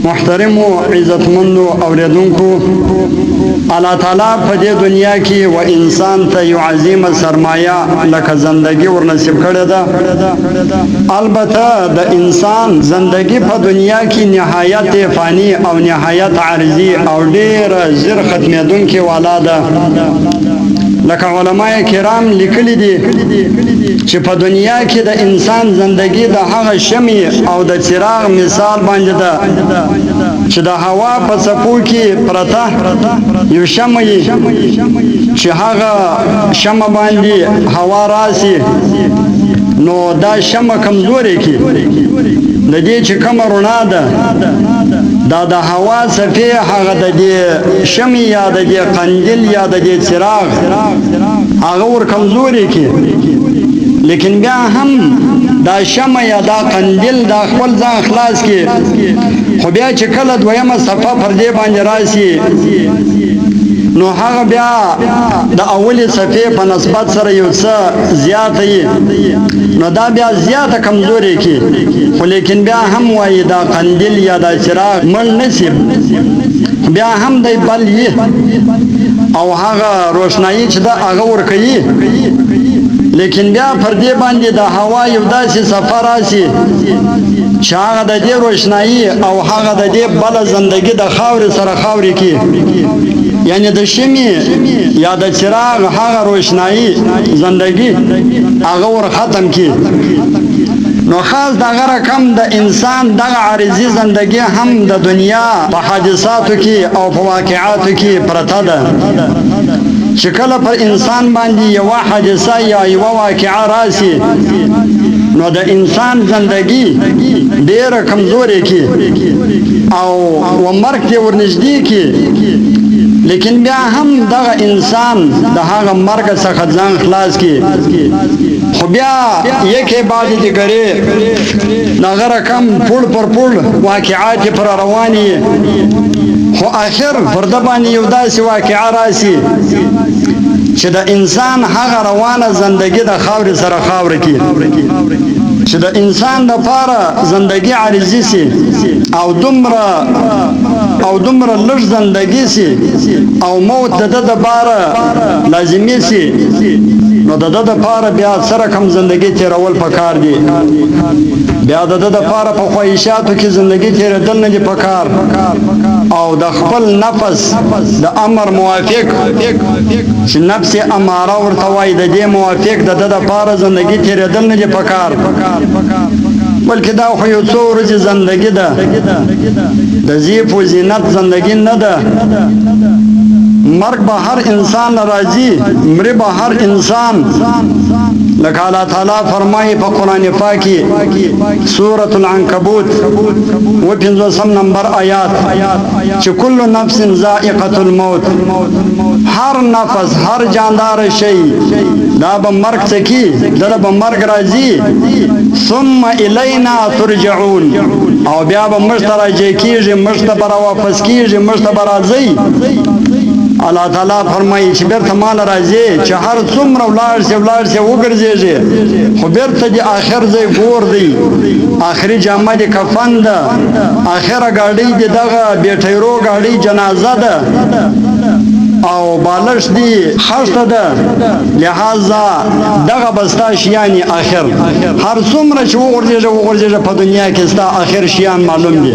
محترم و عزتمند اوریدونکو، الله تعالی په دې دنیا کې و انسان ته یو عظیمه سرمایه لکه زندگی ورنصیب کړې ده. البته د انسان زندگی په دنیا کې نهایت فانی او نهایت عارضی او ډېر زر ختمېدونکې والا ده. لکه علماء کرام لیکلي دي چې په دنیا کې د انسان زندگی د هغه شمع او د چراغ مثال باندې ده چې د هوا په څپو کې پرته یو شمع چې هغه شمع باندې هوا راسي نو دا شمع کمزوري کی د دې چې کومه رڼا ده دا د هوا صفې هغه د دې شمع یا د دې قندیل یا د دې چراغ هغه ور کمزوري کی. لیکن بیا هم دا شمع یا دا قندیل دا خپل ځان خلاص کی، خو بیا چې کله دویمه صفحه پر دې باندې راسي نو هغه بیا د اولي صفحې په نسبت سره یو څه زیاته وي، نو دا بیا زیاته کمزوري کی. خو لیکن بیا هم وایي دا قندیل یا دا چراغ مړ نشي، بیا هم دی بل وي او هغه روشنایي چې دا هغه ورکوي. لیکن بیا پر دې باندې د هوا یو داسې سفر راسي چې هغه د دې روشنایي او هغه د دې بله زندگی د خاورې سره خاورې کی، یعنی د شمع یا د چراغ هغه روشنایي زندگی هغه ور ختم کی. نو خاص دغه رقم د انسان دغه عارضی زندگی هم د دنیا په حادثاتو کې او په واقعاتو کې پرته ده چې کله پر انسان باندې یو حادثه یا یو واقعه راسي نو د انسان زندگی ډېره کمزوري کی او مرګ ته ورنږدې کی. لیکن بیا هم دغه انسان د هغه مرګ څخه ځان خلاص کی، خو بیا یکه بعد دیگره دغه رقم پول پر پول واقعات پر رواني، خو آخر پر د باندې یو داسې واقعه راسي چې د انسان هغه روانه زندگی د خاورې سره خاورې کی، چې د انسان د پاره زندگی عارضی سي او دومره لږ زندگی سي او موت د د پاره لازمي سي، نو د د پاره بیا سره کم زندگی تیرول پکار دي. بیا د د پاره په خواهشاتو کې زندگی تیرېدل نه دي پکار او د خپل نفس د امر موافق چې نفس اماره ورته وایي د دې موافق د د پاره زندگی تیرېدل نه دي پکار، بلکې دا خو یو څو ورځې زندگی ده، د زیب و زینت زندگی نه ده. مرگ به هر انسان راځي، مړی به هر انسان. لکه الله تعالی فرمایي په قرآن پاک کې سورة العنکبوت 55 نمبر آیات چې کل نفس ذائقة الموت، هر نفس هر جاندار شی دا به مرګ څکي، دا به مرګ راځي. ثم الینا ترجعون، او بیا به موږ ته راجع کیږي، موږ ته به راواپس کیږي، موږ ته به راځي. الله تعالی فرمایي چې بیرته مال راځي چې هر څومره ولاړ سي وګرځېږي، خو بیرته د آخر ځای ګور دی، آخري جامه د کفن ده، آخره ګاډۍ د دغه بیټیرو ګاډۍ جنازه ده او بالش دی خشته ده. لہذا دغه بستا شیانی آخر هر څومره چې وګرځېږي په دنیا کې ستا آخر شیان معلوم دي.